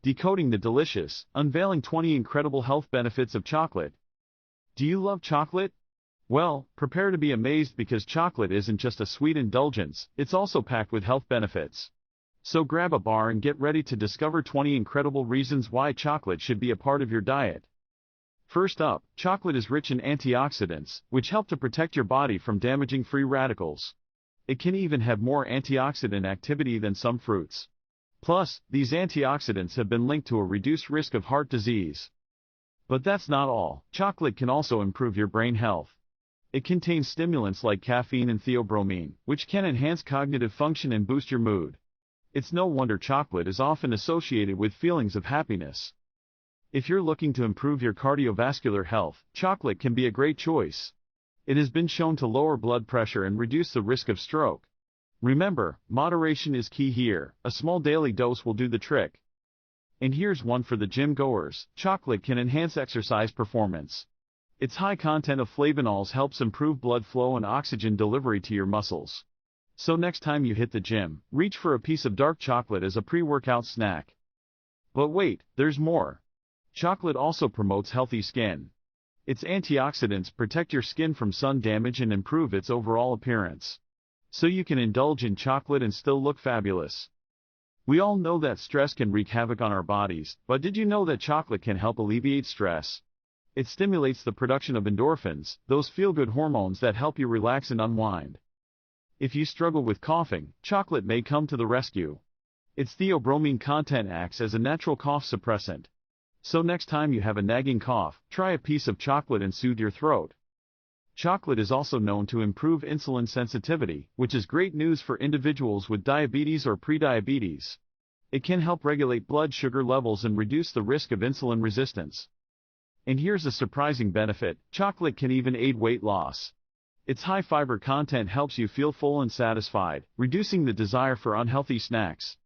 Decoding the Delicious, Unveiling 20 Incredible Health Benefits of Chocolate. Do you love chocolate? Well, prepare to be amazed because chocolate isn't just a sweet indulgence, it's also packed with health benefits. So grab a bar and get ready to discover 20 incredible reasons why chocolate should be a part of your diet. First up, chocolate is rich in antioxidants, which help to protect your body from damaging free radicals. It can even have more antioxidant activity than some fruits. Plus, these antioxidants have been linked to a reduced risk of heart disease. But that's not all. Chocolate can also improve your brain health. It contains stimulants like caffeine and theobromine, which can enhance cognitive function and boost your mood. It's no wonder chocolate is often associated with feelings of happiness. If you're looking to improve your cardiovascular health, chocolate can be a great choice. It has been shown to lower blood pressure and reduce the risk of stroke. Remember, moderation is key here. A small daily dose will do the trick. And here's one for the gym-goers. Chocolate can enhance exercise performance. Its high content of flavanols helps improve blood flow and oxygen delivery to your muscles. So next time you hit the gym, reach for a piece of dark chocolate as a pre-workout snack. But wait, there's more. Chocolate also promotes healthy skin. Its antioxidants protect your skin from sun damage and improve its overall appearance. So you can indulge in chocolate and still look fabulous. We all know that stress can wreak havoc on our bodies, but did you know that chocolate can help alleviate stress? It stimulates the production of endorphins, those feel-good hormones that help you relax and unwind. If you struggle with coughing, chocolate may come to the rescue. Its theobromine content acts as a natural cough suppressant. So next time you have a nagging cough, try a piece of chocolate and soothe your throat. Chocolate is also known to improve insulin sensitivity, which is great news for individuals with diabetes or prediabetes. It can help regulate blood sugar levels and reduce the risk of insulin resistance. And here's a surprising benefit: chocolate can even aid weight loss. Its high fiber content helps you feel full and satisfied, reducing the desire for unhealthy snacks.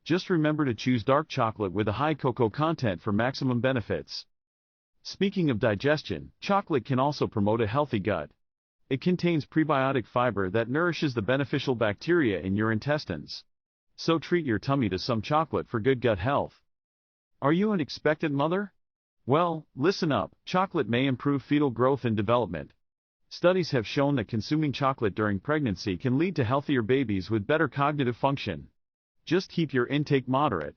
Just remember to choose dark chocolate with a high cocoa content for maximum benefits. Speaking of digestion, chocolate can also promote a healthy gut. It contains prebiotic fiber that nourishes the beneficial bacteria in your intestines. So treat your tummy to some chocolate for good gut health. Are you an expectant mother? Well, listen up. Chocolate may improve fetal growth and development. Studies have shown that consuming chocolate during pregnancy can lead to healthier babies with better cognitive function. Just keep your intake moderate.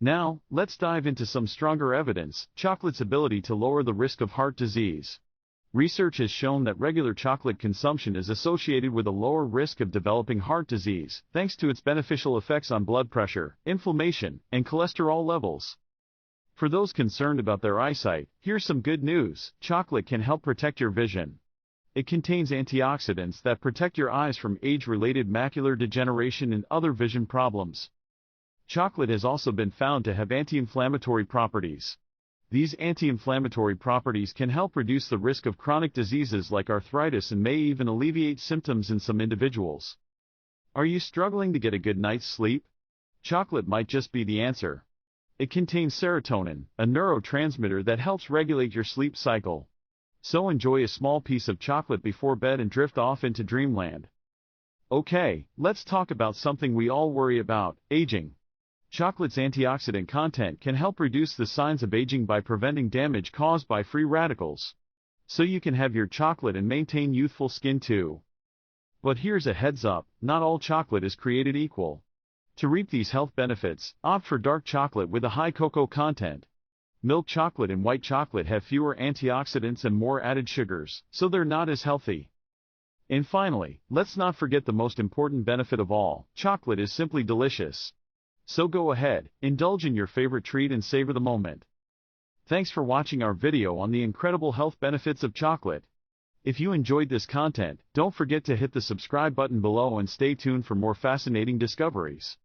Now, let's dive into some stronger evidence: chocolate's ability to lower the risk of heart disease. Research has shown that regular chocolate consumption is associated with a lower risk of developing heart disease, thanks to its beneficial effects on blood pressure, inflammation, and cholesterol levels. For those concerned about their eyesight, here's some good news: chocolate can help protect your vision. It contains antioxidants that protect your eyes from age-related macular degeneration and other vision problems. Chocolate has also been found to have anti-inflammatory properties. These anti-inflammatory properties can help reduce the risk of chronic diseases like arthritis and may even alleviate symptoms in some individuals. Are you struggling to get a good night's sleep? Chocolate might just be the answer. It contains serotonin, a neurotransmitter that helps regulate your sleep cycle. So enjoy a small piece of chocolate before bed and drift off into dreamland. Okay, let's talk about something we all worry about: aging. Chocolate's antioxidant content can help reduce the signs of aging by preventing damage caused by free radicals. So you can have your chocolate and maintain youthful skin too. But here's a heads up: not all chocolate is created equal. To reap these health benefits, opt for dark chocolate with a high cocoa content. Milk chocolate and white chocolate have fewer antioxidants and more added sugars, so they're not as healthy. And finally, let's not forget the most important benefit of all: chocolate is simply delicious. So go ahead, indulge in your favorite treat and savor the moment. Thanks for watching our video on the incredible health benefits of chocolate. If you enjoyed this content, don't forget to hit the subscribe button below and stay tuned for more fascinating discoveries.